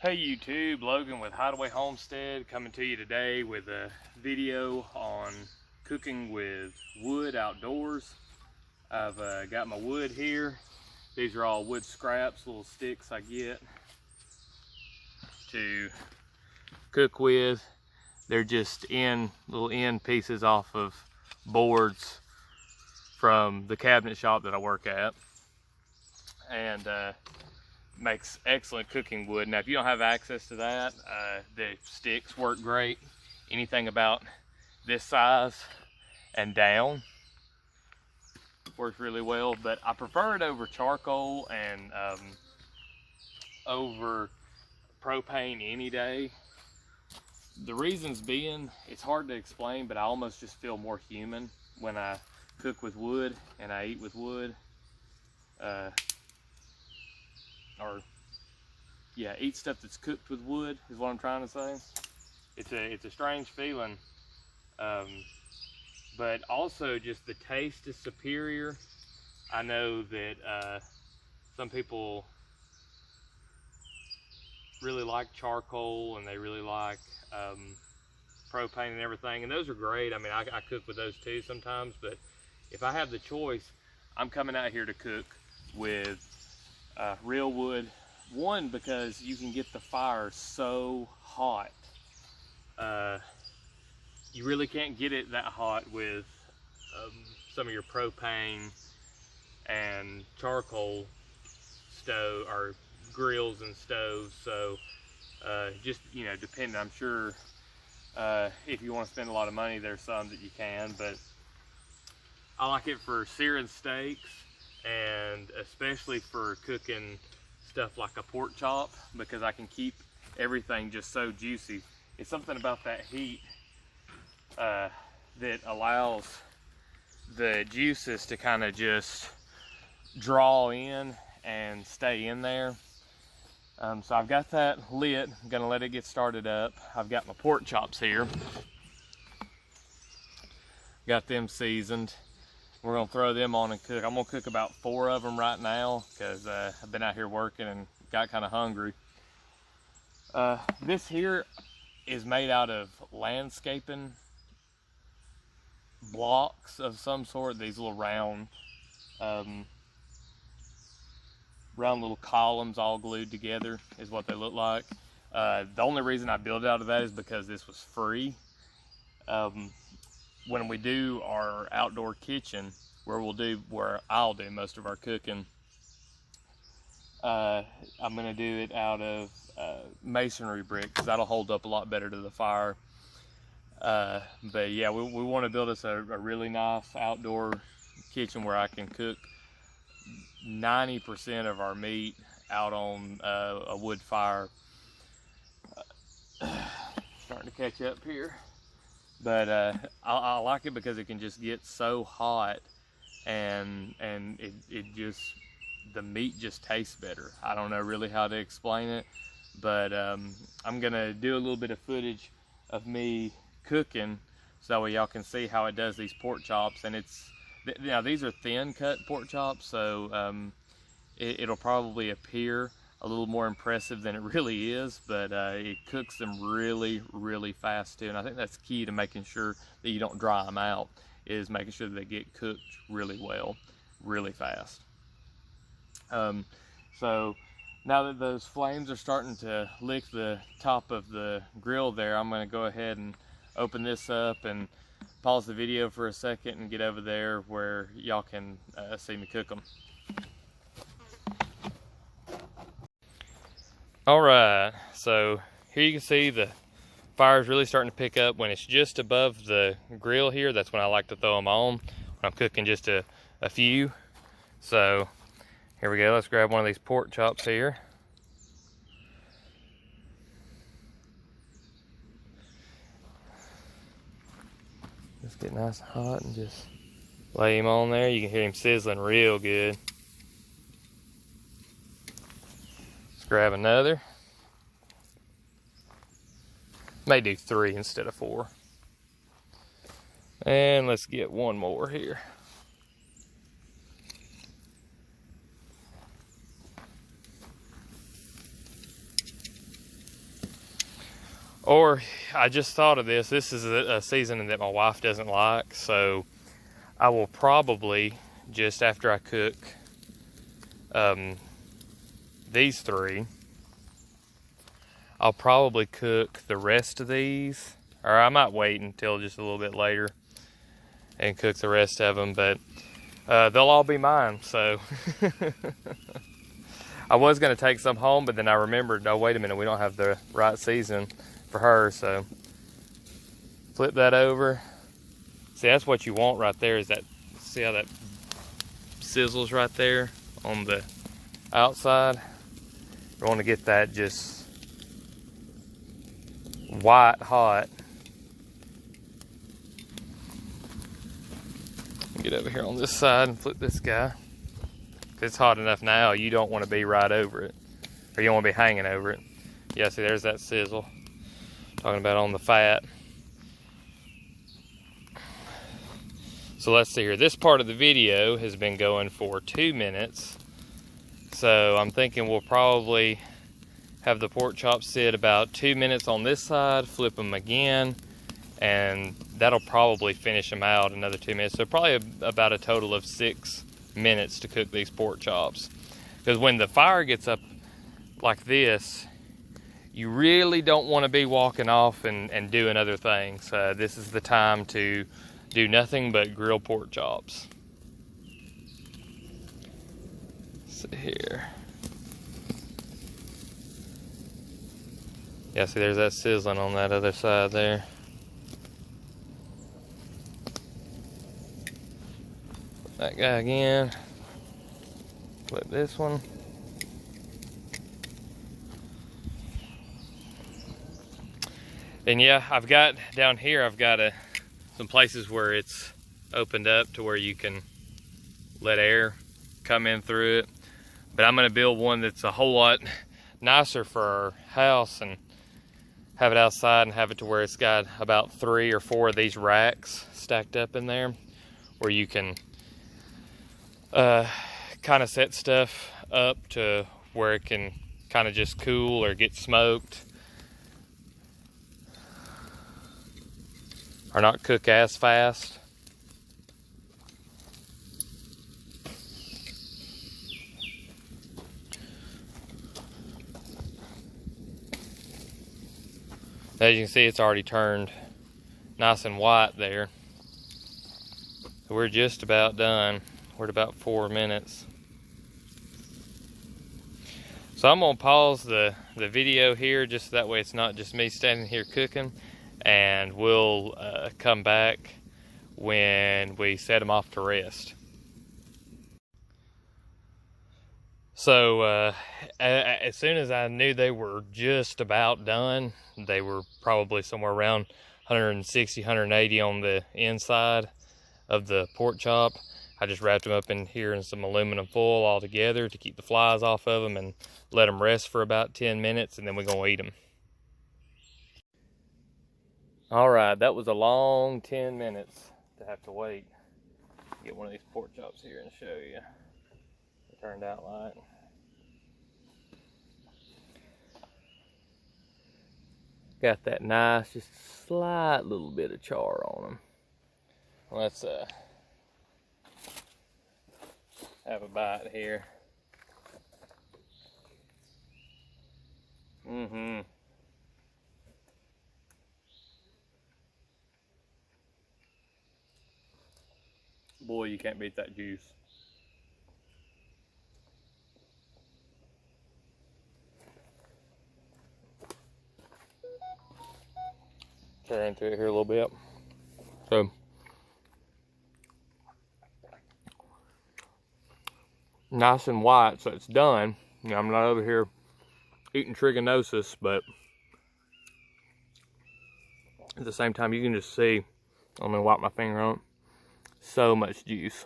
Hey YouTube, Logan with Hideaway Homestead coming to you today with a video on cooking with wood outdoors. I've got my wood here. These are all wood scraps, little sticks I get to cook with. They're just little end pieces off of boards from the cabinet shop that I work at. And makes excellent cooking wood. Now if you don't have access to that, the sticks work great. Anything about this size and down works really well, but I prefer it over charcoal and over propane any day. The reasons being, it's hard to explain, but I almost just feel more human when I cook with wood and I eat with wood. Eat stuff that's cooked with wood is what I'm trying to say. It's a strange feeling, but also just the taste is superior. I know that some people really like charcoal and they really like propane and everything, and those are great. I mean, I cook with those too sometimes, but if I have the choice, I'm coming out here to cook with real wood. One, because you can get the fire so hot. You really can't get it that hot with some of your propane and charcoal stove or grills and stoves. So just, you know, depending, I'm sure if you want to spend a lot of money, there's some that you can, but I like it for searing steaks and especially for cooking stuff like a pork chop, because I can keep everything just so juicy. It's something about that heat that allows the juices to kind of just draw in and stay in there. So I've got that lit. I'm gonna let it get started up. I've got my pork chops here. Got them seasoned. We're gonna throw them on and cook. I'm gonna cook about 4 of them right now because I've been out here working and got kind of hungry. This here is made out of landscaping blocks of some sort. These little round little columns all glued together is what they look like. The only reason I built it out of that is because this was free. When we do our outdoor kitchen, where I'll do most of our cooking, I'm gonna do it out of masonry brick because that'll hold up a lot better to the fire. But yeah, we want to build us a really nice outdoor kitchen where I can cook 90% of our meat out on a wood fire. Starting to catch up here. But I like it because it can just get so hot, and it just, the meat just tastes better. I don't know really how to explain it, but I'm gonna do a little bit of footage of me cooking so that way y'all can see how it does these pork chops. And now these are thin cut pork chops, so it'll probably appear a little more impressive than it really is, but it cooks them really, really fast too. And I think that's key to making sure that you don't dry them out, is making sure that they get cooked really well, really fast. So now that those flames are starting to lick the top of the grill there, I'm gonna go ahead and open this up and pause the video for a second and get over there where y'all can see me cook them. All right, so here you can see the fire is really starting to pick up. When it's just above the grill here, that's when I like to throw them on, when I'm cooking just a few. So here we go, let's grab one of these pork chops here. Just get nice and hot and just lay him on there. You can hear him sizzling real good. Grab another. May do 3 instead of 4. And let's get one more here. Or I just thought of this. This is a seasoning that my wife doesn't like, so I will probably, just after I cook these three, I'll probably cook the rest of these, or I might wait until just a little bit later and cook the rest of them, but they'll all be mine, so. I was gonna take some home, but then I remembered, oh, wait a minute, we don't have the right season for her, so flip that over. See, that's what you want right there, is that, see how that sizzles right there on the outside? You want to get that just white hot. Get over here on this side and flip this guy. If it's hot enough now, you don't want to be right over it, or you don't want to be hanging over it. Yeah, see, there's that sizzle. Talking about on the fat. So let's see here. This part of the video has been going for 2 minutes. So I'm thinking we'll probably have the pork chops sit about 2 minutes on this side, flip them again, and that'll probably finish them out another 2 minutes. So probably about a total of 6 minutes to cook these pork chops. Because when the fire gets up like this, you really don't want to be walking off and doing other things. This is the time to do nothing but grill pork chops. Let's see here. Yeah, see, there's that sizzling on that other side there. That guy again. Flip this one. And yeah, I've got down here, I've got some places where it's opened up to where you can let air come in through it. But I'm gonna build one that's a whole lot nicer for our house and have it outside and have it to where it's got about 3 or 4 of these racks stacked up in there where you can kind of set stuff up to where it can kind of just cool or get smoked. Or not cook as fast. As you can see, it's already turned nice and white there. So we're just about done. We're at about 4 minutes. So I'm gonna pause the video here, just so that way it's not just me standing here cooking, and we'll come back when we set them off to rest. So as soon as I knew they were just about done, they were probably somewhere around 160, 180 on the inside of the pork chop. I just wrapped them up in here in some aluminum foil all together to keep the flies off of them and let them rest for about 10 minutes, and then we're gonna eat them. All right, that was a long 10 minutes to have to wait. Get one of these pork chops here and show you what it turned out like. Got that nice, just slight little bit of char on them. Let's have a bite here. Boy, you can't beat that juice. Turn into it here a little bit. So, nice and white, so it's done. You know, I'm not over here eating trichinosis, but at the same time, you can just see, I'm gonna wipe my finger on it, so much juice.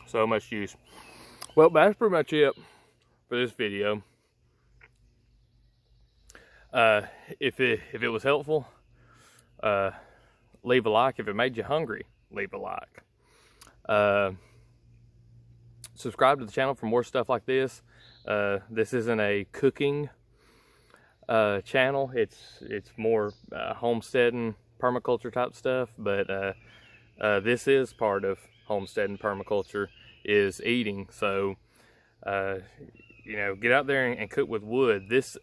So much juice. Well, that's pretty much it for this video. If it was helpful, leave a like. If it made you hungry, leave a like. Subscribe to the channel for more stuff like this. This isn't a cooking channel. It's more homesteading, permaculture type stuff, but this is part of homesteading permaculture, is eating. So you know, get out there and cook with wood. This,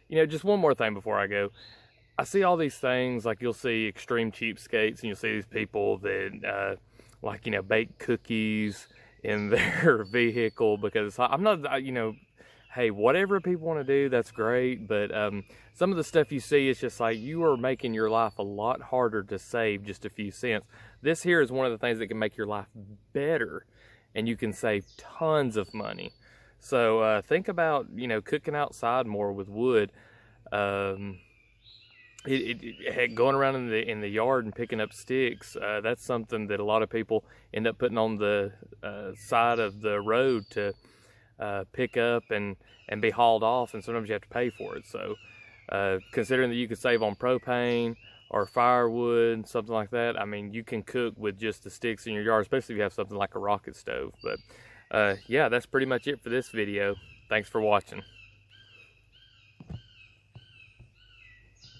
you know, just one more thing before I go. I see all these things, like you'll see extreme cheapskates, and you'll see these people that like, you know, bake cookies in their vehicle, because I'm not, you know, hey, whatever people want to do, that's great, but some of the stuff you see is just like, you are making your life a lot harder to save just a few cents. This here is one of the things that can make your life better, and you can save tons of money. So think about, you know, cooking outside more with wood. Going around in the yard and picking up sticks, that's something that a lot of people end up putting on the side of the road to pick up and be hauled off, and sometimes you have to pay for it. So considering that you could save on propane or firewood, something like that, I mean, you can cook with just the sticks in your yard, especially if you have something like a rocket stove. But yeah, that's pretty much it for this video. Thanks for watching.